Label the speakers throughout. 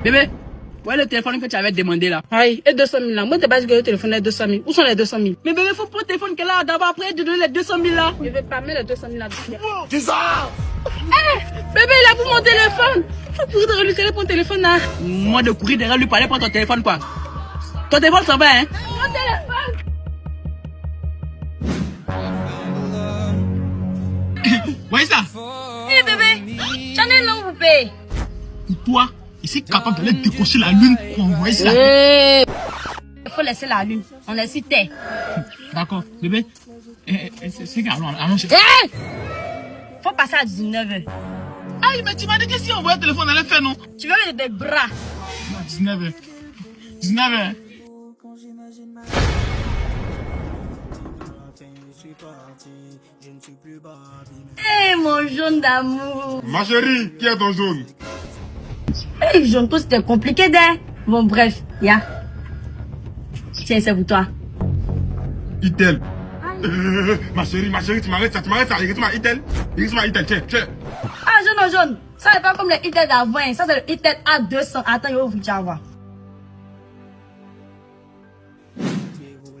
Speaker 1: Bébé, où est le téléphone que tu avais demandé là?
Speaker 2: Aïe, et 200 000 là. Moi, t'es pas dit que le téléphone est 200 000. Où sont les 200 000?
Speaker 1: Mais bébé, faut prendre le téléphone qu'elle a d'abord, après te donner les 200 000 là.
Speaker 2: Je vais pas mettre les 200 000 là.
Speaker 3: C'est ça!
Speaker 2: Bébé, il a pris mon téléphone. Faut courir derrière lui, pour mon téléphone là.
Speaker 1: Moi de courir derrière lui, parler pour ton téléphone quoi. Ton téléphone ça va hein?
Speaker 2: Mon téléphone.
Speaker 1: Voyez ça?
Speaker 2: Hé bébé, j'en ai une longue poupée.
Speaker 1: Pour toi, il est capable d'aller décocher la lune pour envoyer ça.
Speaker 2: Il faut laisser la lune. On laisse terre.
Speaker 1: D'accord, bébé. C'est grave, allons chez.
Speaker 2: Faut passer à 19h.
Speaker 1: Aïe, mais tu m'as dit que si on voyait le téléphone, on allait faire non?
Speaker 2: Tu veux mettre des bras?
Speaker 1: 19h. 19h.
Speaker 2: Hé mon jaune d'amour.
Speaker 3: Ma chérie, qui est ton jaune?
Speaker 2: Hé jaune, toi c'était compliqué d'ailleurs. Bon bref, ya. Tiens, c'est pour toi.
Speaker 3: Itel. Ma chérie, tu m'arrêtes ça, regarde-moi Itel. Regarde-moi Itel, tiens.
Speaker 2: Ah jaune. Ça n'est pas comme le Itel d'avant, hein. Ça c'est le Itel A200. Attends, je vais ouvrir, tu vas voir.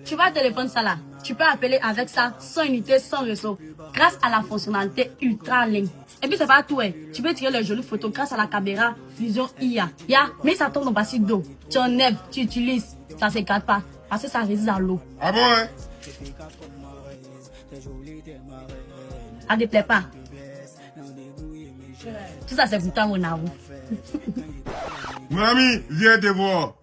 Speaker 2: Tu vas téléphoner ça là. Tu peux appeler avec ça, sans unité, sans réseau, grâce à la fonctionnalité Ultra Link. Et puis c'est pas tout, hein. Tu peux tirer les jolies photos grâce à la caméra Fusion IA. Mais ça tombe dans le bassin d'eau. Tu enlèves, tu utilises, ça s'écarte pas, parce que ça résiste à l'eau.
Speaker 3: Ah bon, hein?
Speaker 2: Ça ne plaît pas. Tout ça c'est pour toi, mon amour.
Speaker 3: Mon ami, viens te voir.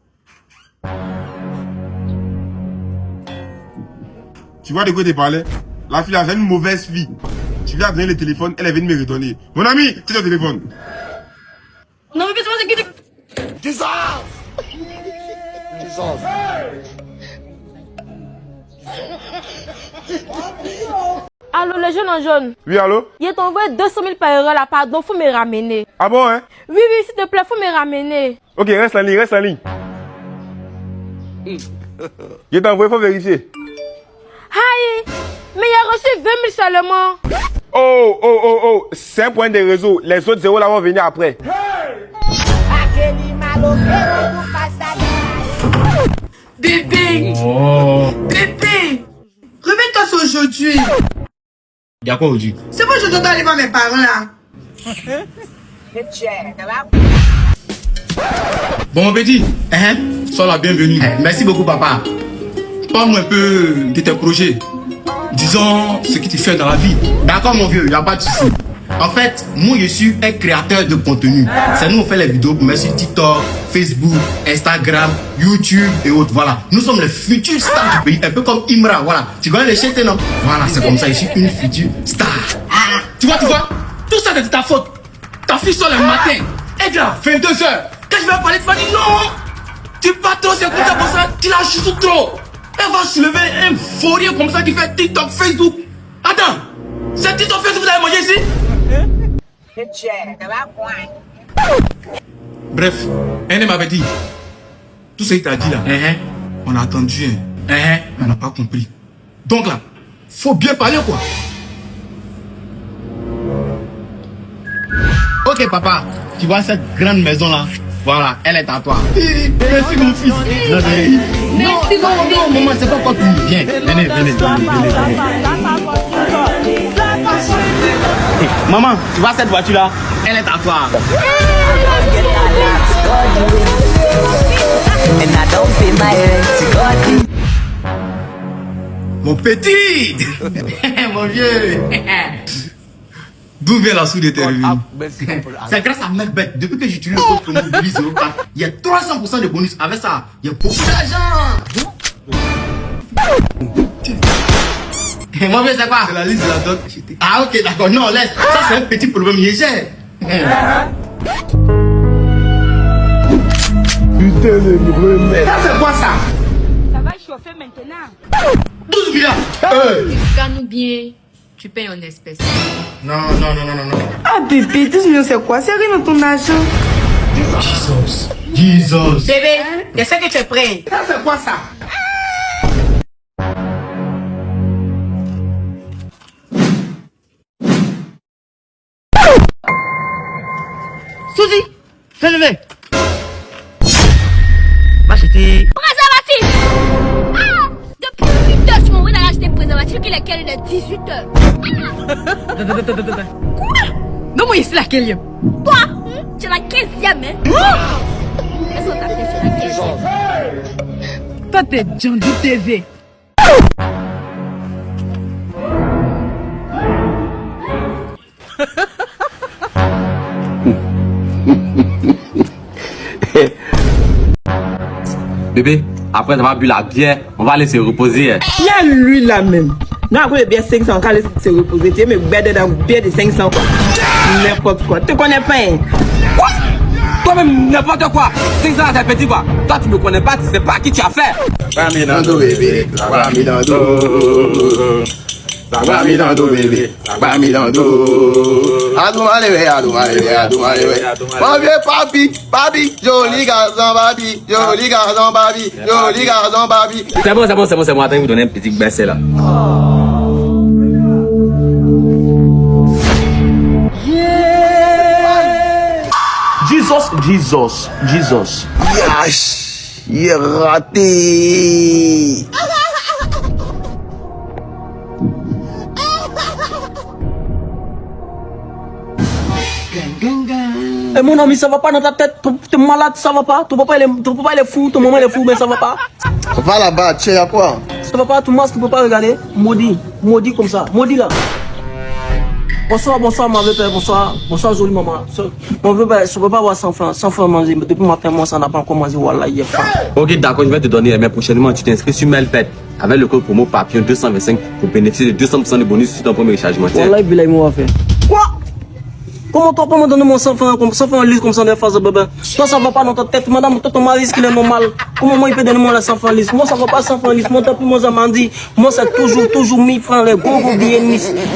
Speaker 3: Tu vois de quoi tu parlais? La fille a une mauvaise fille. Tu lui as donné le téléphone, elle est venue me redonner. Mon ami, c'est ton téléphone.
Speaker 2: Non, mais c'est pas ce qui dit.
Speaker 3: Tu sors!
Speaker 4: Allô, le jeune en jaune.
Speaker 3: Oui, allô?
Speaker 4: Il t'envoie 200 000 par heure là, pardon, faut me ramener.
Speaker 3: Ah bon, hein?
Speaker 4: Oui, s'il te plaît, faut me ramener.
Speaker 3: Ok, reste en ligne. Je t'ai envoyé, faut vérifier.
Speaker 4: Aïe, mais il a reçu 20 000 seulement.
Speaker 3: Oh, c'est un point de réseau. Les autres zéros là vont venir après.
Speaker 1: Bébé! Bébé! Réveille-toi c'est aujourd'hui!
Speaker 3: Il y a quoi aujourd'hui?
Speaker 1: C'est moi je dois aller voir mes parents là!
Speaker 5: Bon, mon petit, sois la bienvenue. Merci beaucoup, papa. Parle-moi un peu de tes projets. Disons ce que tu fais dans la vie. D'accord, mon vieux, il n'y a pas de souci. En fait, moi, je suis un créateur de contenu. C'est nous, on fait les vidéos pour mettre sur TikTok, Facebook, Instagram, YouTube et autres. Voilà. Nous sommes les futurs stars du pays. Un peu comme Imra. Voilà. Tu connais les chaînes, non? Voilà, c'est comme ça. Je suis une future star. Tu vois? Tout ça, c'est de ta faute. Ta fille sort le matin. Elle vient à 22h. Quand je vais parler, tu vas dire non. Tu pas trop, c'est comme ça. Tu la joues trop. Elle va se lever un fourrier comme ça qui fait TikTok, Facebook. Attends. C'est TikTok, Facebook, vous avez mangé ici? Bref, elle m'avait dit. Tout ce qu'il t'a dit là. On a attendu, on n'a pas compris. Donc là, faut bien parler quoi. Ok papa, tu vois cette grande maison là? Voilà, elle est à toi. Merci mon fils.
Speaker 2: Merci
Speaker 5: Non, maman, c'est pas quoi tout. Viens, venez. Maman, tu vois cette voiture là? Elle est à toi. Mon petit. Mon vieux. D'où vient la soude de tes revenus? C'est grâce à Macbeth. Depuis que j'utilise le code promo Billy 04, il y a 300% de bonus. Avec ça, il y a beaucoup d'argent. Mon vieux, c'est quoi? C'est la liste de la dot. Ah, ok, d'accord. Non, laisse. Ça, c'est un petit problème léger. Putain de problème. Ça, c'est quoi ça?
Speaker 4: Ça va chauffer maintenant.
Speaker 5: 12 milliards.
Speaker 6: Gagne bien, tu payes en espèces.
Speaker 5: Non.
Speaker 7: Ah bébé, 12 millions c'est quoi? C'est rien dans ton argent.
Speaker 5: Jesus.
Speaker 2: Bébé, je sais que tu es prêt.
Speaker 5: Ça, c'est quoi ça?
Speaker 2: Suzy,
Speaker 1: Fais. Va acheter.
Speaker 4: Préservatif. Ah, depuis 8 heures, tu m'as envoyé d'aller acheter préservatif qu'il est quelle heure de 18 heures.
Speaker 2: Non, ici laquelle?
Speaker 4: Toi, tu es la 15e, hein? Laisse-moi t'appeler, tu es la 15e.
Speaker 2: Toi, t'es Django TV.
Speaker 8: Bébé, après avoir bu la bière, on va aller se reposer.
Speaker 7: Il y a lui là même. Non, après bien 500, quand il se reposer, tu me bête dans bien de 500 quoi. N'importe quoi. Tu connais pas, hein?
Speaker 8: Quoi? Toi-même, n'importe quoi. 500 c'est petit quoi. Toi, tu me connais pas, tu sais pas qui tu as fait.
Speaker 3: Ça va bébé. Ça va mis dans dos. Ça va mis dans dos, bébé. Ça va mis dans dos. Adou malé. Mon vieux papi, joli garçon, papi. Joli garçon, papi.
Speaker 8: C'est bon. Attends, vous donner un petit baisser là.
Speaker 1: Jesus.
Speaker 3: Yash, il est raté.
Speaker 7: Eh mon ami, ça va pas dans ta tête. T'es malade, ça va pas. Ton papa il est fou, ton maman il est fou, mais ça va pas.
Speaker 3: Va là-bas, tu sais à quoi?
Speaker 7: Ça va pas, tout le monde, tu peux pas regarder. Maudit comme ça. Maudit là. Bonsoir, ma belle, bonsoir, jolie maman. Mon bébé, je peux pas avoir 100 francs manger. Depuis le matin, moi, ça n'a pas encore mangé. Wallah, il est faim.
Speaker 8: Ok, d'accord, je vais te donner, mais prochainement, tu t'inscris sur Melpet avec le code promo Papillon 225 pour bénéficier de 200% de bonus sur ton premier rechargement.
Speaker 7: Wallah, il va faire. Quoi? Comment toi, pas me donner mon 100 francs liste comme ça de face, bébé? Toi, ça va pas dans ta tête, madame, toi, ton mari, ce qu'il est normal. Comment moi, il peut donner moi la 100 francs liste? Moi, ça va pas 100 francs liste. Moi, t'as plus, moi, ça m'a dit. Moi, c'est toujours 1000 francs, les gros billets,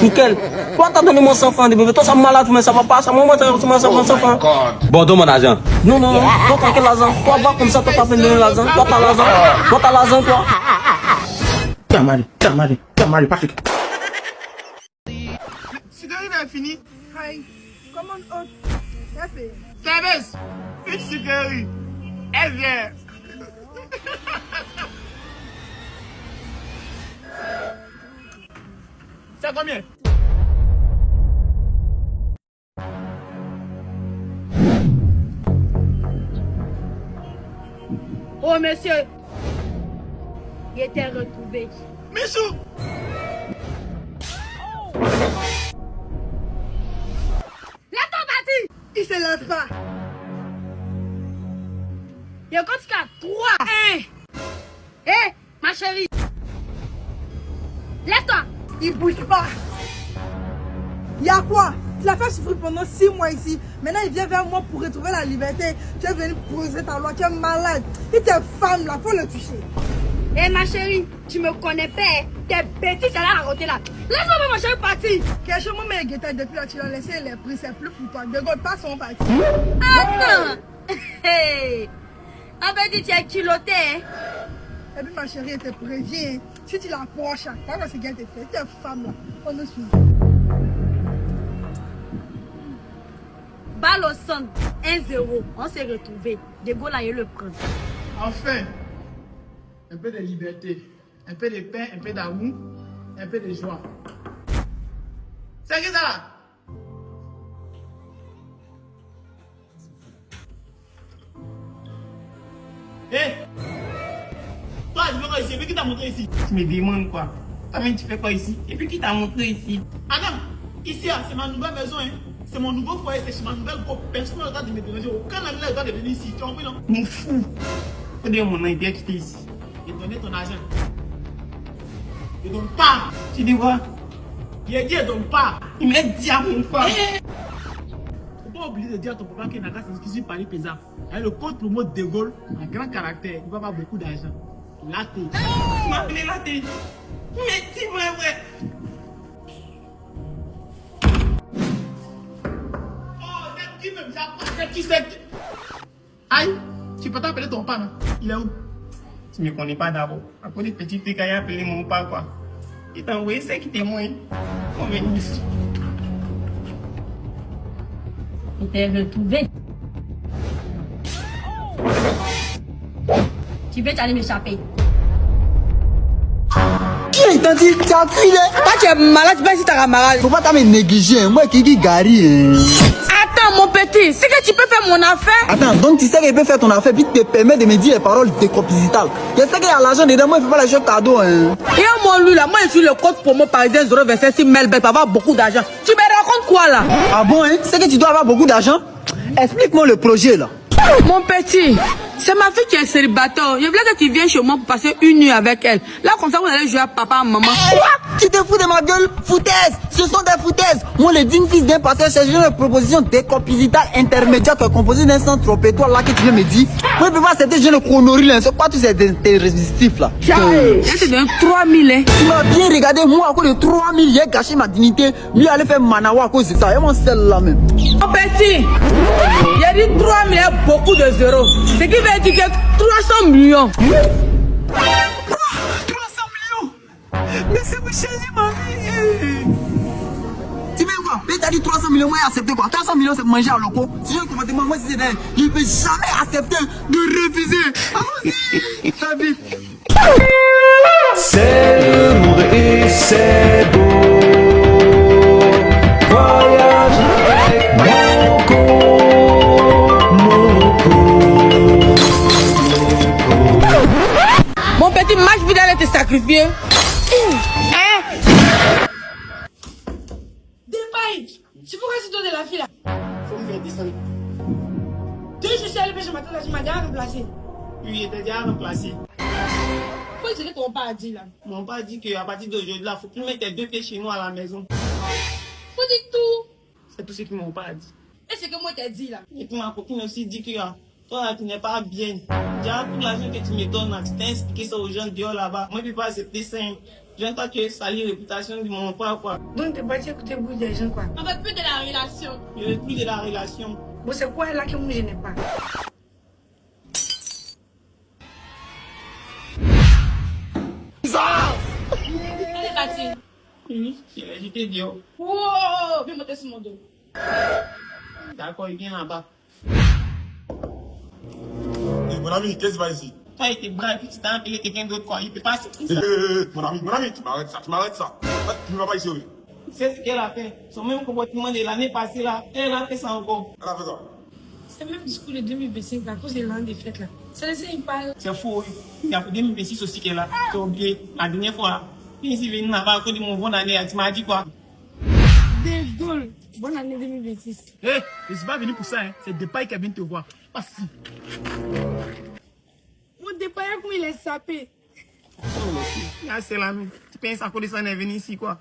Speaker 7: nickel. Toi, t'as donné mon 100 francs, bébé. Toi, ça me malade, mais ça va pas. Ça moi, t'as donné mon 100 francs.
Speaker 8: Bon, donne mon argent.
Speaker 7: Non, toi, t'as quel argent? Toi, va comme ça, toi, t'as fait donner l'argent. Toi, t'as l'argent, toi.
Speaker 1: Tamari, Patrick.
Speaker 3: Cigari est fini.
Speaker 9: Hi. Come on,
Speaker 3: Service. Une cigari. Elle vient.
Speaker 1: C'est combien?
Speaker 2: Oh, monsieur. Il était retrouvé.
Speaker 1: Michou!
Speaker 2: Lève-toi, Bati!
Speaker 9: il se lève pas.
Speaker 2: Il y a encore 3. Ma chérie. Lève-toi.
Speaker 9: Il bouge pas. Il y a quoi? Tu l'as fait souffrir pendant 6 mois ici. Maintenant, il vient vers moi pour retrouver la liberté. Tu es venu poser ta loi. Tu es malade. Et tes femmes là, faut le toucher.
Speaker 2: Ma chérie, tu me connais pas. T'es bêtise, c'est là la raconter là. Laisse-moi ma chérie partir.
Speaker 9: Quelque chose, moi, mais Guetta, depuis là, tu l'as laissé les prix, c'est plus pour toi. De God, pas son parti.
Speaker 2: Attends. Hey. En fait, tu es culotté.
Speaker 9: Et puis, ma chérie, elle te prévient. Si tu l'approches, pas parce qu'elle te fait. Tes femmes là, on nous suit.
Speaker 2: Balle au centre, 1-0. On s'est retrouvés. De Gaulle a eu le prendre.
Speaker 1: Enfin, un peu de liberté, un peu de paix, un peu d'amour, un peu de joie. C'est qui ça? Toi, tu fais quoi ici? Et puis qui t'a montré ici? Tu me demandes quoi? Toi-même, tu fais quoi ici? Et puis qui t'a montré ici? Adam, ici, c'est ma nouvelle maison, hein? C'est mon nouveau foyer, c'est ma nouvelle groupe. Personne n'a le droit de me déranger. Aucun ami n'a le droit de venir ici. Tu as compris, non? Mon fou. Faut dire mon nom, il vient quitter ici. Et donner ton argent. Il donne pas. Tu dis quoi? Il a dit, il donne pas. Il m'a dit à mon frère. Faut pas oublier de dire à ton papa qu'il n'a qu'à s'inscrire par les pesants. Le code promo de Gaulle, un grand caractère, il va avoir beaucoup d'argent. Laté. Tu m'as appelé Laté. Mais dis vrai. Qui c'est? Aïe, tu peux t'appeler ton père, il est où? Tu me connais pas d'abord. Après les petits trucs à y appeler mon père, quoi. Il t'a envoyé 5 témoins. On va venir ici.
Speaker 2: Il t'est retrouvé. Tu peux aller m'échapper.
Speaker 7: Qui t'a dit, tu as crié? Toi, tu es malade, tu vas si tu es malade. Faut pas t'en négliger, hein. Moi qui gari. Attends, mon petit, c'est que tu peux faire mon affaire. Attends, donc tu sais qu'il peut faire ton affaire, puis te permet de me dire les paroles décropisitales. Je sais qu'il y a l'argent dedans, moi, il ne fait pas les choses cadeaux, hein. Et moi, lui, là, moi, je suis le code promo parisien 026 Melbet pour avoir beaucoup d'argent. Tu me racontes quoi, là? Ah bon, hein? C'est que tu dois avoir beaucoup d'argent? Explique-moi le projet, là. Mon petit, c'est ma fille qui est célibataire. Je voulais que tu viennes chez moi pour passer une nuit avec elle. Là, comme ça, vous allez jouer à papa et maman. Quoi? Tu te fous de ma gueule? Foutaise! Ce sont des foutaises! Moi, le digne fils d'un pasteur, c'est une proposition décomposital intermédiaire composée d'un centre tropétoire là que tu viens me dire. Moi, je peux pas accepter, je ne connerie là. C'est quoi tous ces résistifs là? Là, tu donnes 3000, hein. Tu m'as bien regardé, moi, à cause de 3000, j'ai gâché ma dignité. Lui, allait faire manawa à cause de ça. Et mon celle-là même. Mon petit, il a dit 3000, il y a beaucoup de zéros. Ce qui veut dire que 300 millions. 300 millions? Mais c'est vous changer ma vie. Tu veux quoi? Mais t'as dit 300 millions, moi j'ai accepté quoi? 300 millions c'est manger à loco. Si j'ai un comportement, moi si c'est d'ailleurs, je ne peux jamais accepter de refuser. Allons-y. Ça vite.
Speaker 10: C'est le monde et c'est beau. Voyage avec
Speaker 9: Mon petit match, vous allez te sacrifier. Hein?
Speaker 2: Dépêche! Tu pourrais se donner la fille là.
Speaker 1: Faut me faire descendre.
Speaker 2: Deux je suis allé chez ma tante, tu m'as déjà remplacé.
Speaker 1: Oui, il était déjà remplacé.
Speaker 2: Faut que ton père a dit là.
Speaker 1: Mon père dit qu'à partir d'aujourd'hui, là, faut que tu mettes tes 2 pieds chez nous à la maison.
Speaker 2: Faut dire tout.
Speaker 1: C'est tout ce que mon père a dit.
Speaker 2: Et c'est que moi t'ai dit là.
Speaker 1: Et puis ma copine aussi dit que toi là, tu n'es pas bien. Déjà, tout l'argent que tu me donnes là, tu t'as expliqué ça aux gens dehors là-bas. Moi, je ne peux pas accepter ça. Je viens pas que salir la réputation de mon père, quoi.
Speaker 9: Donc t'es parti écouter le bruit des gens quoi.
Speaker 2: On veut plus de la relation.
Speaker 1: Je veux plus de la relation.
Speaker 9: Bon c'est quoi là que moi je n'ai pas?
Speaker 2: Elle est partie.
Speaker 1: Oui, j'étais dehors.
Speaker 2: Wow, viens monter sur mon dos.
Speaker 1: D'accord, il vient là-bas.
Speaker 3: Mon ami, qu'est-ce qui va ici?
Speaker 1: Toi, il était brave, puis tu t'as appelé quelqu'un d'autre, quoi. Il peut pas accepter ça.
Speaker 3: Mon ami, tu m'arrêtes ça, Tu ne vas pas ici, oui.
Speaker 1: Tu sais ce qu'elle a fait? Son même comportement de l'année passée là, elle a fait ça encore.
Speaker 3: Elle a fait quoi?
Speaker 9: C'est le même discours de 2025 à cause de l'an des fêtes là. C'est laissé il parle.
Speaker 1: C'est faux, oui. Il y a 2026 aussi qu'elle a. Tu as oublié la dernière fois. Puis ici, venu là-bas à cause de mon bonne année, tu m'as dit quoi?
Speaker 9: Désolé. Bonne année 2026.
Speaker 1: Hé, je ne suis pas venu pour ça, hein. C'est Depay qui vient te voir. Pas si.
Speaker 9: Mon départ, comment il est sapé?
Speaker 1: C'est la même. Tu penses à cause de ça, on est venu ici, quoi?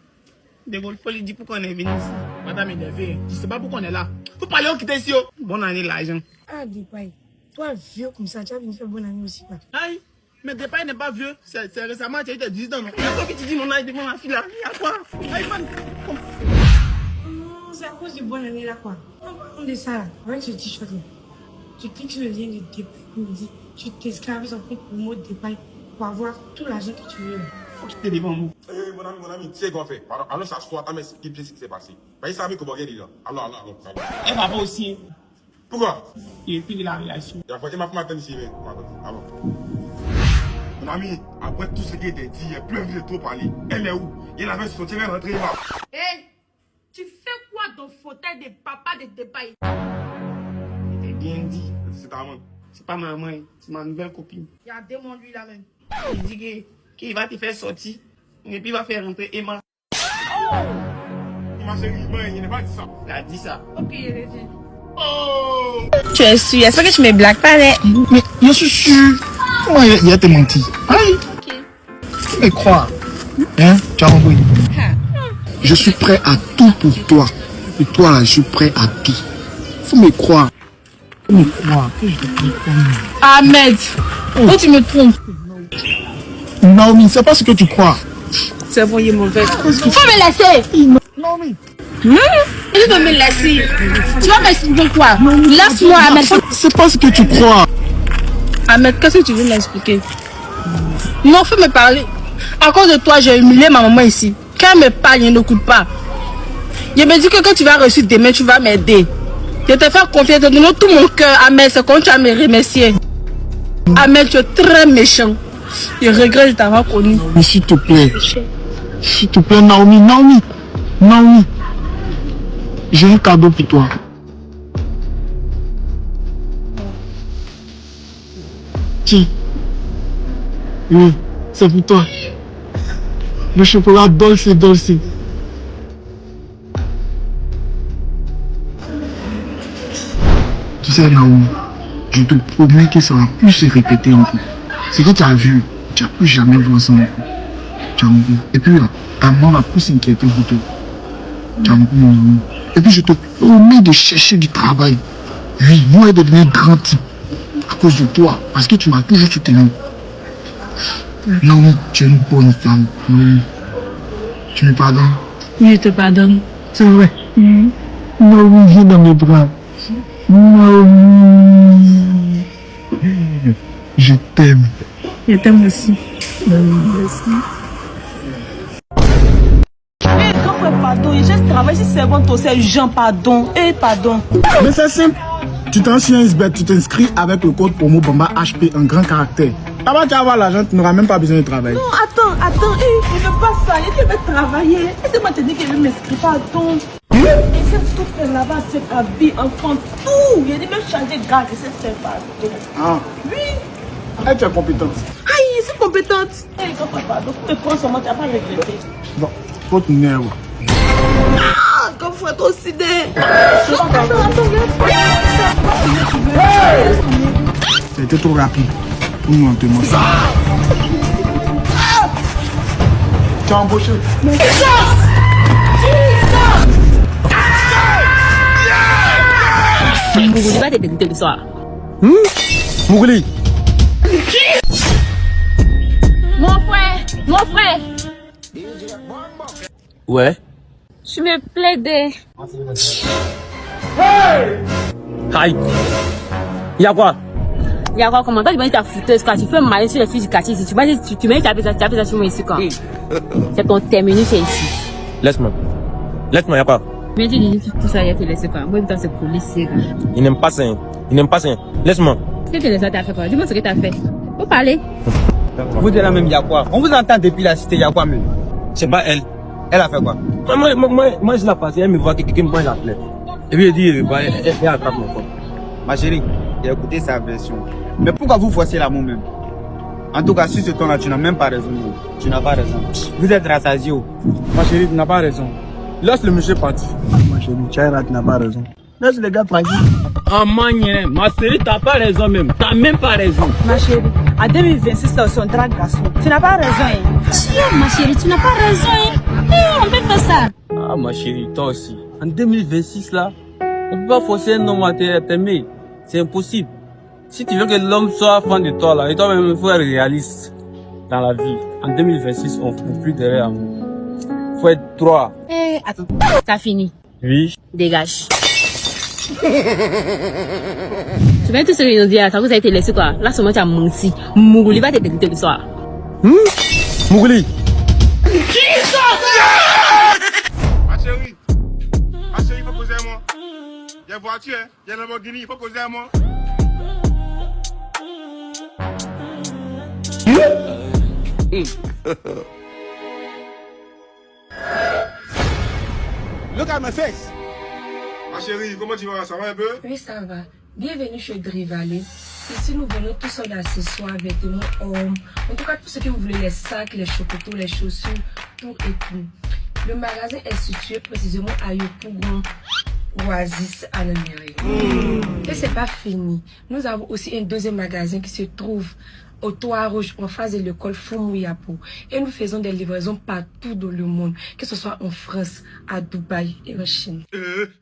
Speaker 1: De Gaulle, il faut lui dire pourquoi on est venu ici. Madame est nervée. Tu sais pas pourquoi on est là. Faut parler au quitter ici. Bonne année, l'argent.
Speaker 9: Ah, Depay. Toi, vieux comme ça, tu as venu faire bonne année aussi, quoi.
Speaker 1: Aïe, mais Depay n'est pas vieux. C'est récemment, tu as eu 18 ans. Non? Toi qui tu dis mon âge devant ma fille là. Il y a quoi? Aïe, man.
Speaker 9: Non, c'est à cause de bonne année là, quoi. On dit ça là, avec ce t-shirt là. Tu cliques sur le lien de Depay, il me dit, tu t'esclaves en fait le mot Depay pour avoir tout l'argent que tu veux là.
Speaker 1: Faut quitter devant nous.
Speaker 3: Mon ami, tu sais quoi faire? Allons s'asseoir, t'as m'expliquer ce qui s'est passé. Bah, il savait comment il est là. Allons.
Speaker 1: Elle va pas aussi.
Speaker 3: Pourquoi?
Speaker 1: Il est plus de la relation.
Speaker 3: Il a fallu ma femme attendre ici, mais. Allons. Mon ami, après tout ce qui était dit, il n'y a plus envie de trop parler. Elle est où? Il avait sauté, elle est rentrée là.
Speaker 2: Hé, tu fais quoi dans le fauteuil de papa de Depay?
Speaker 1: Il était bien dit.
Speaker 3: C'est ta main.
Speaker 1: C'est pas ma main, c'est ma nouvelle copine.
Speaker 2: Il y a des mots lui là même.
Speaker 1: Il dit qu'il va te faire sortir. Et puis il va faire rentrer Emma.
Speaker 3: Ma chérie, il n'a pas dit ça.
Speaker 1: Il a dit ça.
Speaker 2: Ok, il est venu.
Speaker 1: Oh!
Speaker 9: Tu es sûr, est-ce que tu me blagues pas, là?
Speaker 5: Mais je suis sûr. Comment il a te menti? Aïe!
Speaker 2: Ok.
Speaker 5: Tu me crois? Hein? Tu as compris? Je suis prêt à tout pour toi. Et toi là, je suis prêt à tout. Faut me croire. Faut me croire. Que je te comprends.
Speaker 9: Ahmed, où tu me trompes?
Speaker 5: Naomi, c'est pas ce que tu crois.
Speaker 9: C'est bon, il est mauvais.
Speaker 2: Faut me laisser.
Speaker 5: Naomi.
Speaker 2: Il veut me laisser. Tu vas m'expliquer quoi? Laisse-moi, Ahmed.
Speaker 5: C'est pas ce que tu crois.
Speaker 9: Ahmed, qu'est-ce que tu veux m'expliquer? Non, faut me parler. À cause de toi, j'ai humilié ma maman ici. Quand elle me parle, elle n'écoute pas. Je me dis que quand tu vas reçu demain, tu vas m'aider.
Speaker 2: Je te fais confiance, de donner tout mon cœur. Amel, c'est quand tu vas me remercier. Amel, tu es très méchant. Je regrette de t'avoir connu.
Speaker 1: Mais s'il te plaît, Naomi, Naomi, j'ai un cadeau pour toi. Tiens, oui, c'est pour toi. Le chocolat Dolce. Tu sais, Naomi, je te promets que ça va plus se répéter encore. Ce que tu as vu, tu n'as plus jamais vu ça encore. Tu as compris. Et puis là, ta maman va plus s'inquiéter pour toi. Tu as compris, mon ami. Et puis je te promets de chercher du travail. Oui, moi, de devenir grand type. À cause de toi. Parce que tu m'as toujours soutenu. Non, tu es une bonne femme. Non. Tu me pardonnes?
Speaker 2: Oui, je te pardonne.
Speaker 1: C'est vrai. Non, viens dans mes bras. Naomi, je t'aime.
Speaker 2: Je t'aime aussi.
Speaker 1: Merci.
Speaker 7: Pardon, je travaille, si c'est bon, toi, c'est Jean, pardon. Pardon.
Speaker 1: Mais c'est simple. Tu t'inscris à SBET, tu t'inscris avec le code promo Bamba HP en grand caractère. Là-bas, tu vas avoir l'argent, tu n'auras même pas besoin de travailler.
Speaker 7: Non, attends, il ne veut pas ça, il veut travailler. Laissez-moi te dire qu'il veut m'inscrire, pardon. Il sait tout faire là-bas, c'est habillé, enfant, tout. Il a dit même changer de garde, il sait faire, pardon.
Speaker 1: Ah.
Speaker 7: Oui.
Speaker 1: Elle, tu es compétente.
Speaker 7: Aïe, je suis compétente. Pardon, tu me prends seulement, tu n'as pas regretté.
Speaker 1: Bon, faut te nerve.
Speaker 7: Ah, comme faut être aussi d'air.
Speaker 1: C'était trop rapide. Nous, on te montre ça. Tu as embauché.
Speaker 2: Mougouli va te dégoûter le soir.
Speaker 5: Mougouli.
Speaker 2: Mon frère.
Speaker 8: Ouais.
Speaker 2: Je me plaidais.
Speaker 8: Aïe. Y'a quoi?
Speaker 2: Y'a quoi, comment toi tu m'as dit ta fouteuse quand tu fais mal sur les filles du quartier ici. Tu m'as dit, tu m'as dit, tu as fait ça sur moi ici quand? C'est ton terminus, c'est ici.
Speaker 8: Laisse-moi, y'a quoi?
Speaker 2: Tu m'as dit, tout ça, il a fait laisser quoi? Moi, c'est policier.
Speaker 8: Il n'aime pas ça. Laisse-moi.
Speaker 2: Qu'est-ce que les autres t'as fait quoi? Dis-moi ce que t'as fait. Faut parler.
Speaker 11: Vous êtes là même, y'a quoi? On vous entend depuis la cité, y'a quoi même?
Speaker 8: C'est pas elle.
Speaker 11: Elle a fait quoi?
Speaker 8: Moi, je la passe, elle me voit que quelqu'un me l'appelait. Et puis elle dit, elle attrape mon corps.
Speaker 11: Ma chérie, j'ai écouté sa version. Mais pourquoi vous forcez l'amour même? En tout cas, sur ce ton-là, tu n'as même pas raison. Tu n'as pas raison. Vous êtes rassasié.
Speaker 1: Ma chérie, tu n'as pas raison. Laisse le monsieur partir. Ma chérie, tu n'as pas raison. Laisse les gars tranquilles.
Speaker 11: Ah, ma chérie, t'as pas raison même. T'as même pas raison.
Speaker 7: Ma chérie, en 2026, là, on drague garçon. Tu n'as pas raison.
Speaker 2: Ma chérie, tu n'as pas raison. On peut faire ça.
Speaker 11: Ah, ma chérie, toi aussi. En 2026, là, on peut pas forcer un homme à t'aimer. C'est impossible. Si tu veux que l'homme soit fan de toi, là, et toi-même, il faut être réaliste dans la vie. En 2026, on ne peut plus derrière amour. Il faut être droit.
Speaker 2: Attends, t'as fini.
Speaker 11: Oui.
Speaker 2: Dégage. Tu viens tout ce que nous dire, ça vous a été laissé quoi? Là, seulement tu as menti. Mougouli va te dégoûter le soir.
Speaker 5: Mougouli.
Speaker 3: Ma chérie, il faut causer à moi. Il y a une voiture, il y a une Lamborghini, il faut causer à moi. Look at my face. Ma chérie, comment tu vas? Ça va un peu?
Speaker 12: Oui, ça va. Bienvenue chez Drivalet. Ici, nous venons tous seuls accessoires, vêtements, hommes. En tout cas, tout ce que vous voulez, les sacs, les chocotos, les chaussures, tout et tout. Le magasin est situé précisément à Yopougon, Oasis, à la mairie. Et c'est pas fini. Nous avons aussi un deuxième magasin qui se trouve au Toit Rouge, en face de l'école Fumouyapo. Et nous faisons des livraisons partout dans le monde, que ce soit en France, à Dubaï et en Chine.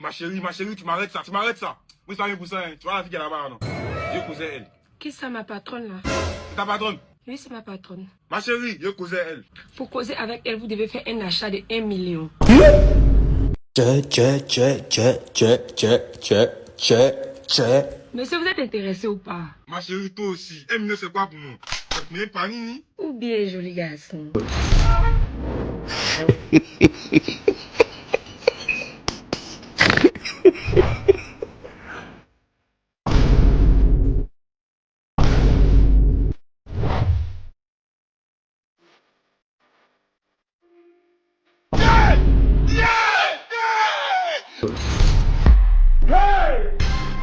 Speaker 3: Ma chérie, tu m'arrêtes ça. Oui, ça vient pour ça, hein. Tu vois la fille qui est là-bas, non? Je causais elle.
Speaker 12: Qui c'est ma patronne là?
Speaker 3: C'est ta patronne?
Speaker 12: Oui, c'est ma patronne.
Speaker 3: Ma chérie, je causais elle.
Speaker 12: Pour causer avec elle, vous devez faire un achat de 1 million. Monsieur, vous êtes intéressé ou pas?
Speaker 3: Ma chérie, toi aussi. 1 million, c'est quoi pour nous? C'est pas Nini?
Speaker 12: Ou bien, joli garçon.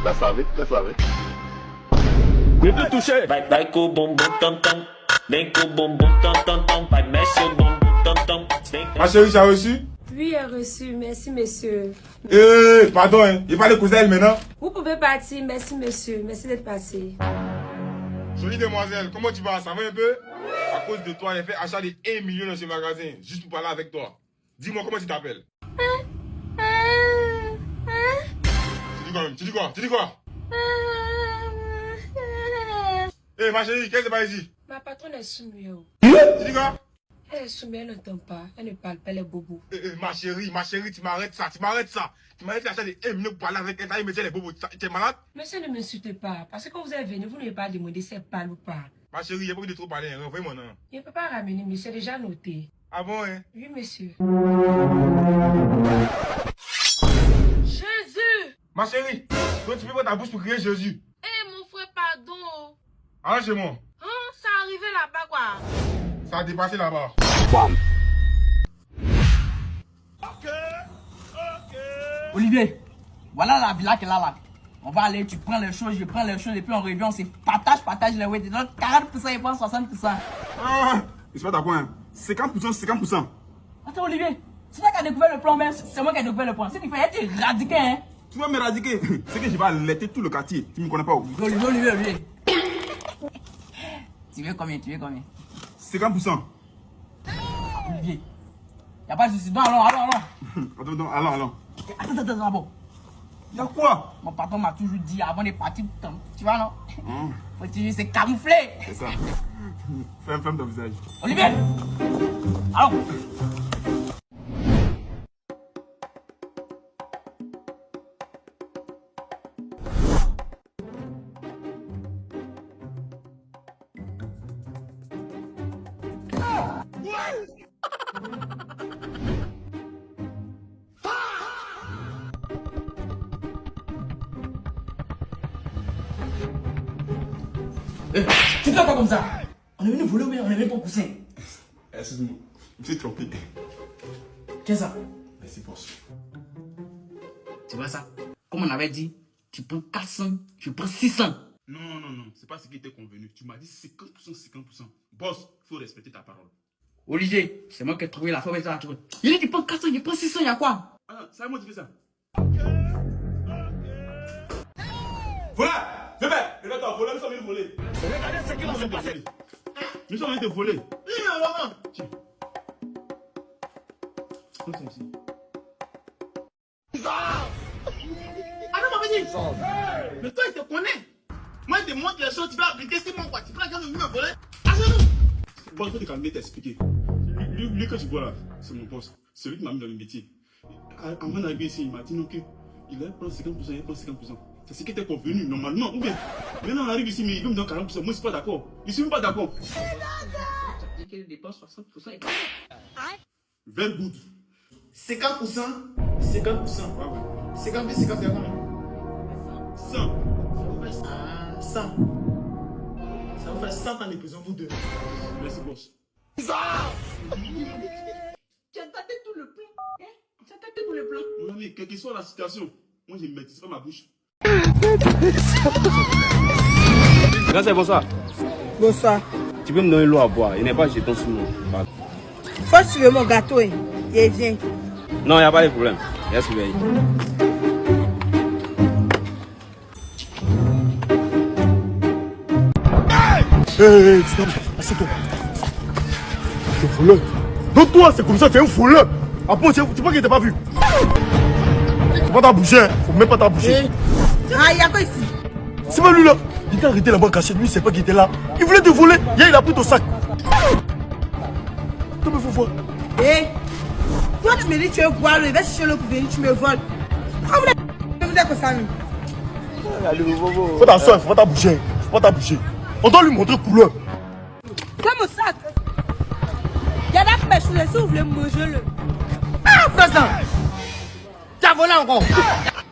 Speaker 3: Laisse avec.
Speaker 10: Ne plus toucher.
Speaker 13: Vai com o bumbum tam tam. Vem com o bumbum tam tam tam. Vai mexe o bumbum tam tam.
Speaker 5: Ma chérie, tu as reçu?
Speaker 12: Oui, reçu. Merci, monsieur.
Speaker 5: Pardon, hein. Il parle de cousin maintenant.
Speaker 12: Vous pouvez partir. Merci, monsieur. Merci d'être passé.
Speaker 5: Jolie demoiselle, comment tu vas? Ça va un peu? À cause de toi, j'ai fait achat de 1 million dans ce magasin, juste pour parler avec toi. Dis-moi comment tu t'appelles. Tu dis quoi? Ma chérie, qu'est-ce qui se passe ici?
Speaker 12: Ma patronne est soumise.
Speaker 5: Tu dis quoi?
Speaker 12: Elle est soumise, elle n'entend pas. Elle ne parle pas, elle est bobo.
Speaker 5: Ma chérie, tu m'arrêtes ça. Tu m'arrêtes fait achat de 1 million pour parler avec elle, elle me dit les bobos. Tu es malade?
Speaker 12: Monsieur, ne m'insultez pas. Parce que quand vous êtes venu, vous n'avez pas demandé si elle parle ou pas.
Speaker 5: Ma chérie, il n'y a pas envie de trop parler, renvoyez-moi non.
Speaker 12: Il ne peut pas ramener, monsieur, c'est déjà noté.
Speaker 5: Ah bon, hein?
Speaker 12: Oui, monsieur.
Speaker 2: Jésus!
Speaker 5: Ma chérie, toi tu peux pas ta bouche pour crier Jésus.
Speaker 2: Mon frère, pardon.
Speaker 5: Allez chez moi.
Speaker 2: Ça arrivé là-bas, quoi.
Speaker 5: Ça a dépassé là-bas.
Speaker 7: Olivier, voilà la villa qu'elle a là. On va aller, tu prends les choses, je prends les choses, et puis on revient, on se partage les weights. Donc 40%, il prend 60%.
Speaker 5: Ah, c'est pas d'accord, hein. 50%.
Speaker 7: Attends, Olivier, c'est toi qui as découvert le plan, même c'est moi qui ai découvert le plan. C'est qu'il fallait être radiqué, hein.
Speaker 5: Tu vas m'éradiquer. C'est que je vais allaiter tout le quartier. Tu me connais pas où?
Speaker 7: Olivier. Tu veux combien?
Speaker 5: 50%.
Speaker 7: Olivier, y'a pas de soucis. Non, allons.
Speaker 5: Attends.
Speaker 7: Attends, d'abord.
Speaker 5: Y'a quoi?
Speaker 7: Mon patron m'a toujours dit avant de partir, tu vois, non? Faut toujours se camoufler.
Speaker 5: C'est ça. Ferme ton visage.
Speaker 7: Olivier! Allons! Tu fais quoi comme ça? On est venu voler ou bien on est venu pour pousser?
Speaker 5: Excuse-moi, je me suis trompé.
Speaker 7: Qu'est-ce que ça?
Speaker 5: Merci, boss.
Speaker 7: Tu vois ça? Comme on avait dit, tu prends 400, je prends 600.
Speaker 5: Non, c'est pas ce qui était convenu. Tu m'as dit 50%. Boss, faut respecter ta parole.
Speaker 7: Olivier, c'est moi qui ai trouvé la forme et ça. Il dit tu prends 400, je prends 600, y'a quoi?
Speaker 5: Ah, c'est à moi qui fais ça. Voilà! Regarde, voler, nous sommes venus voler. Regardez ce qui va se passer. Nous sommes venus te voler. Tiens. Prends ça ici.
Speaker 1: Ah non, ma petite. Mais toi, il te connaît. Moi, il te montre les choses, tu vas appliquer, c'est mon quoi. Tu prends quelqu'un de me voler. Achète-nous.
Speaker 5: Bon, il faut te calmer, t'expliquer. Lui que tu vois là, c'est mon boss. C'est lui qui m'a mis dans le métier. Avant d'arriver ici, il m'a dit non que il allait prendre 50%, il prend 50%. C'est ce qui était convenu normalement. Ou bien, maintenant on arrive ici, mais il veut me donner 40%. Moi, je suis pas d'accord. Je suis même pas d'accord.
Speaker 7: Tu dis qu'il dépense 60%.
Speaker 5: Very good.
Speaker 1: 50%.
Speaker 5: Ouais.
Speaker 1: 50 plus 50, c'est combien?
Speaker 5: 100.
Speaker 1: 100. Ça vous fait 100 ans de prison, vous deux.
Speaker 5: Merci, boss.
Speaker 7: Tu as tâté tout le plan.
Speaker 5: Mon ami, quelle que soit la situation, moi je ne maîtrise pas ma bouche.
Speaker 11: Là, c'est bonsoir.
Speaker 9: Bonsoir.
Speaker 11: Tu peux me donner l'eau à boire. Il n'est pas jeton sous moi.
Speaker 9: Faut que tu veux mon gâteau, hein. Il vient.
Speaker 11: Non, il n'y a pas de problème. Il y a surveillé.
Speaker 5: Assieds-toi. Tu es voleur. Donc toi, c'est comme ça, tu es un voleur. Après, tu vois qu'il t'a pas vu. Faut pas t'aboucher, hein. Faut même pas t'aboucher.
Speaker 9: Ah, il y a quoi ici?
Speaker 5: C'est pas lui là. Il t'a arrêté là-bas caché. Lui, il sait pas qu'il était là. Il voulait te voler. Hier, il a pris ton sac. Toi, mais faut voir.
Speaker 9: Hé, toi, tu me dis que tu es boire, il va chercher l'eau pour venir, tu me voles. Pourquoi vous êtes comme ça, nous?
Speaker 5: Faut t'asseoir, faut pas t'aboucher. Faut pas t'aboucher. On doit lui montrer couleur.
Speaker 9: C'est mon sac. Il y en a qui m'ont choisi, si vous voulez manger-le. Ah, fais ça.
Speaker 7: Tu as volé encore.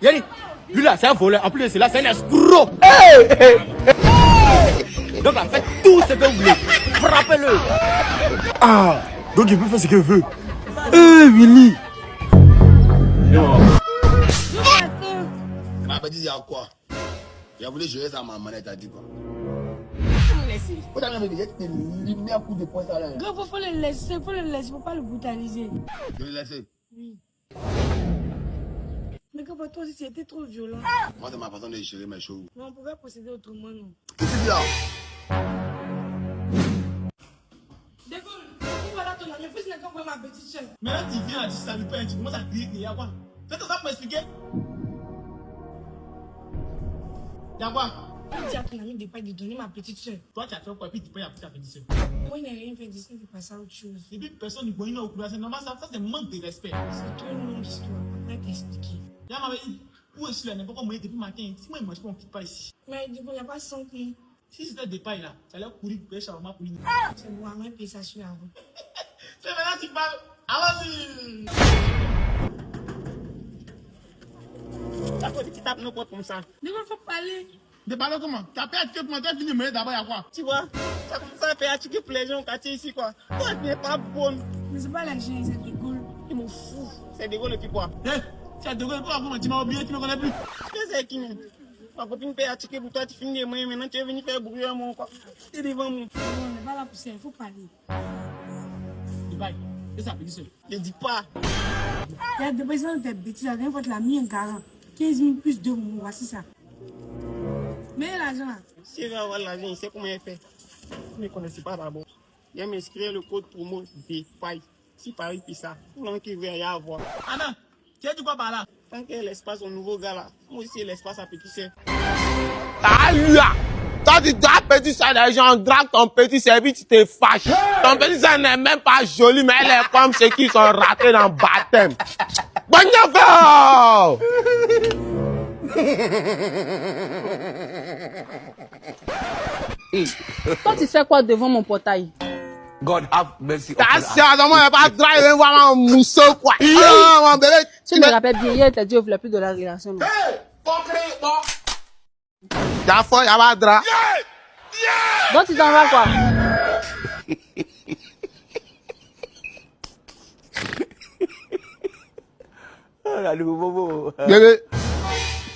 Speaker 7: Yannick, lui là, c'est un voleur. En plus de cela, c'est un escroc. Donc, en fait, tout ce que vous voulez. Frappez-le.
Speaker 5: Ah, donc il peut faire ce qu'il veut.
Speaker 7: Willy.
Speaker 1: Ma petite, il y a quoi?
Speaker 3: Il a voulu gérer ça, ma manette, t'as dit quoi?
Speaker 1: Laissez.
Speaker 3: Vous avez dit, il met un coup de poing ça là.
Speaker 12: Gros, faut le laisser, faut pas le brutaliser.
Speaker 3: Je vais le laisser.
Speaker 12: Oui. Mais gros, toi aussi, c'était trop violent.
Speaker 3: Moi, c'est ma façon de gérer mes choses.
Speaker 12: Mais on pouvait procéder autrement, non?
Speaker 3: Qu'est-ce que c'est là?
Speaker 12: Décolle, voilà ton ami, fils n'a qu'à voir ma petite soeur.
Speaker 1: Mais là, tu viens, tu salues pas, tu commences à crier, il y a quoi? Faites ça pour m'expliquer. Il y a quoi?
Speaker 12: Je dis à ton ami de ne pas lui donner ma petite soeur.
Speaker 1: Toi, tu as fait quoi? Et puis tu peux y appeler ta petite soeur.
Speaker 12: Moi, il n'a rien fait d'ici, il passe à autre chose.
Speaker 1: Et puis personne ne connaît au couloir, c'est normal, ça c'est manque de respect.
Speaker 12: C'est trop une longue histoire, après t'expliquer.
Speaker 1: Y'a ma vie, où est-ce que tu n'importe quoi moyen depuis matin? Si moi, je mange pas, on ne quitte pas ici.
Speaker 12: Mais du coup, il n'y a pas 100 clés.
Speaker 1: Si c'était des pailles là, tu allais courir pour payer shawarma pour lui.
Speaker 12: C'est bon, même payer ça sur la route.
Speaker 1: C'est maintenant que tu parles. Allons-y! D'accord, tu tapes nos potes comme ça.
Speaker 12: Mais il faut parler.
Speaker 1: De parler comment? Tu as payé à ticket pour manger, fini, mais d'abord, il y a quoi? Tu vois, ça commence à payer à ticket pour les gens au quartier ici, quoi. Toi, tu n'es pas bonne.
Speaker 12: Mais c'est pas la gêne, c'est des gaules.
Speaker 1: Il m'en fout. C'est des gaules et puis quoi? Hé, c'est des gaules, quoi? Tu m'as oublié, tu me connais plus. C'est qui, non? Ma copine paye à ticket pour toi, tu finis les moyens, maintenant tu es venu faire bruit à moi, quoi. Tu es devant moi.
Speaker 12: Non, on n'est pas là pour ça, il faut parler.
Speaker 1: Dubaï, c'est ça, petit seul. Ne dis pas.
Speaker 12: Il y a des personnes de bêtises, la dernière fois, tu l'as mis un garant. 15 000 plus 2 mois, voici ça. Mais l'argent là.
Speaker 1: Si il va avoir l'argent, il sait comment il fait. Je ne connaissais pas d'abord. Il va m'inscrire le code promo DEPAI. Si Paris puis ça, non qu'il veut y avoir. Anna, tu as dit quoi par là? Tant qu'elle espace au nouveau gars là, moi aussi l'espace à petit sœur.
Speaker 3: Ah là! Toi, tu dois petit ça, les gens draguent ton petit service, tu te fâches. Ton petit ça n'est même pas joli, mais elle est comme ceux qui sont ratés dans le baptême. Bonne affaire!
Speaker 2: Toi, tu fais quoi devant mon portail?
Speaker 10: God have mercy.
Speaker 3: T'as ça, moi, je pas driver, voir un mousseau, quoi. Ah, mon bébé.
Speaker 2: Tu me rappelles bien, hier, t'as dit au voulait plus de la relation. Non?
Speaker 3: T'as foi, y'a pas de drap.
Speaker 2: Donc, tu t'en vas quoi?
Speaker 3: Bébé,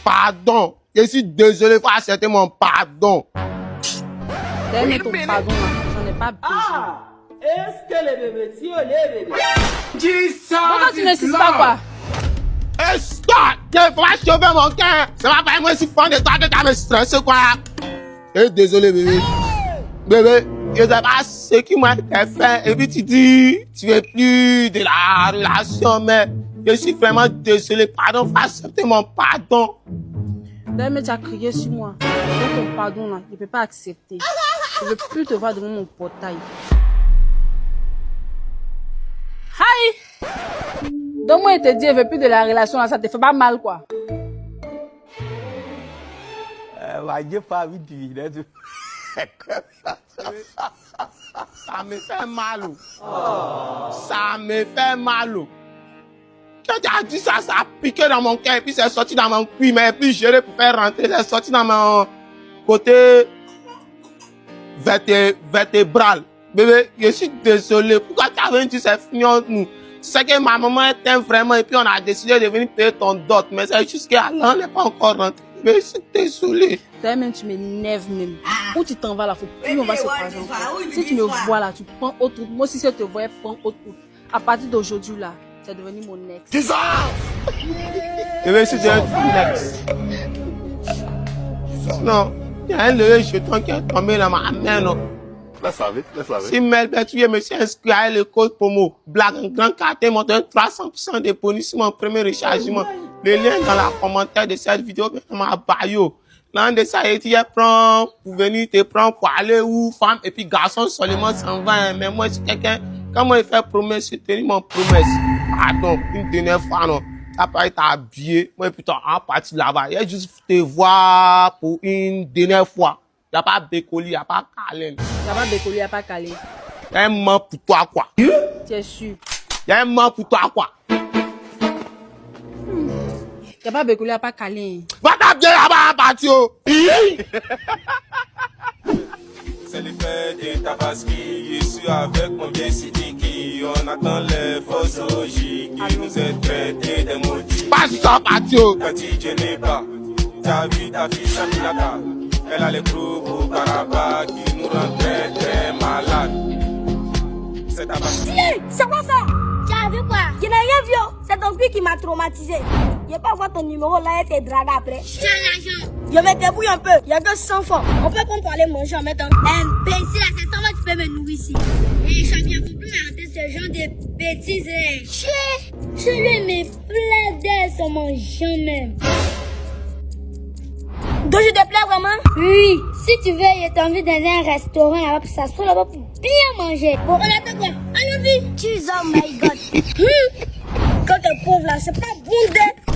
Speaker 3: pardon. Je suis désolé, faut accepter mon pardon.
Speaker 2: T'as aimé ton pardon, là. J'en ai pas besoin.
Speaker 7: Est-ce que les bébés, si on est bébé?
Speaker 2: Pourquoi tu ne sais pas quoi?
Speaker 3: Hey, stop! Je vais chauffer mon cœur. Ça va pas moi si fond de toi que tu me stressé, quoi. Eh, désolé, bébé. Bébé, je sais pas ce qui m'a été fait. Et puis tu dis, tu veux plus de la relation, mais je suis vraiment désolé. Pardon, faut accepter mon pardon.
Speaker 2: D'ailleurs, tu as crié sur moi. Donc ton pardon, là, je ne peux pas accepter. Je ne veux plus te voir devant mon portail. Hi! Donc moi, je te dis, je ne veux plus de la relation, là, ça te fait pas mal, quoi.
Speaker 3: Ça me fait mal. Ça me fait mal. Quand tu as dit ça, ça a piqué dans mon cœur, et puis c'est sorti dans mon cul, mais puis géré pour faire rentrer, c'est sorti dans mon côté vertébral. Bébé, je suis désolé. Pourquoi tu avais dit c'est fini entre nous? Tu sais que ma maman t'aime vraiment, et puis on a décidé de venir payer ton dot, mais c'est juste qu'Alain n'est pas encore rentré. Mais je suis désolé.
Speaker 2: Même tu m'énerves même. Où tu t'en vas là, faut plus on va se croiser. Si tu me vois là, tu prends autre route. Moi aussi, si je te voyais, prends autre route. À partir d'aujourd'hui là, tu es devenu mon ex.
Speaker 3: C'est ça! Bébé, si tu es un ex. Non, il y a un levé jeton qui est tombé dans ma main, non.
Speaker 10: Laisse laver.
Speaker 3: Si Melbert, tu me suis inscrit à l'école promo, blague, un grand quartier, mon 300% de bonus sur mon premier rechargement. Le lien dans la commentaire de cette vidéo, dans ma bio. L'un de ça, tu prends pour venir te prendre pour aller où, femme, et puis garçon seulement s'en va. Mais moi, je suis quelqu'un, quand moi, je fais promesse, je tenir mon promesse. Pardon, une dernière fois, non. T'as pas été habillé. Moi, putain, en partie là-bas. Il y a juste te voir pour une dernière fois. Il n'y a pas bécoli, il n'y a pas câlin.
Speaker 2: Il n'y a pas bécoli, il n'y a pas câlin.
Speaker 3: Il y a un mot pour toi, quoi.
Speaker 2: Tu es sûr?
Speaker 3: Il y a un mot pour toi, quoi.
Speaker 2: Il n'y a pas bécoli, il n'y a pas câlin.
Speaker 3: Va t'habiller là-bas, Patio.
Speaker 14: C'est le fait de Tabaski, je suis avec mon bien Sidiki. On attend les fausses logiques qui nous aident traités des maudits.
Speaker 3: Pas ça, Patio.
Speaker 14: Quand il n'est pas, t'as vu ta fille Saminata. Elle a les gros beaux carabas qui nous rendent très très malades. C'est ta base.
Speaker 4: C'est quoi ça? Tu as vu quoi? Je n'ai rien vu. C'est ton cul qui m'a traumatisé. Je vais pas voir ton numéro là et te draguer après. Tiens l'argent. Je me débrouille un peu. Il y a que 100 francs. On peut prendre pour aller manger en mettant. Imbécile, là, c'est 100 francs, tu peux me nourrir ici. Et champion, faut plus m'arrêter ce genre de bêtises. Chier. Je lui mets plein d'air sur mon jamais. Donc je te plais vraiment? Oui. Si tu veux, je t'invite dans un restaurant là-bas pour s'asseoir là-bas pour bien manger. Bon, on attend quoi? Allons-y. Tu es oh my god. Quand t'es pauvre là, c'est pas bon d'être.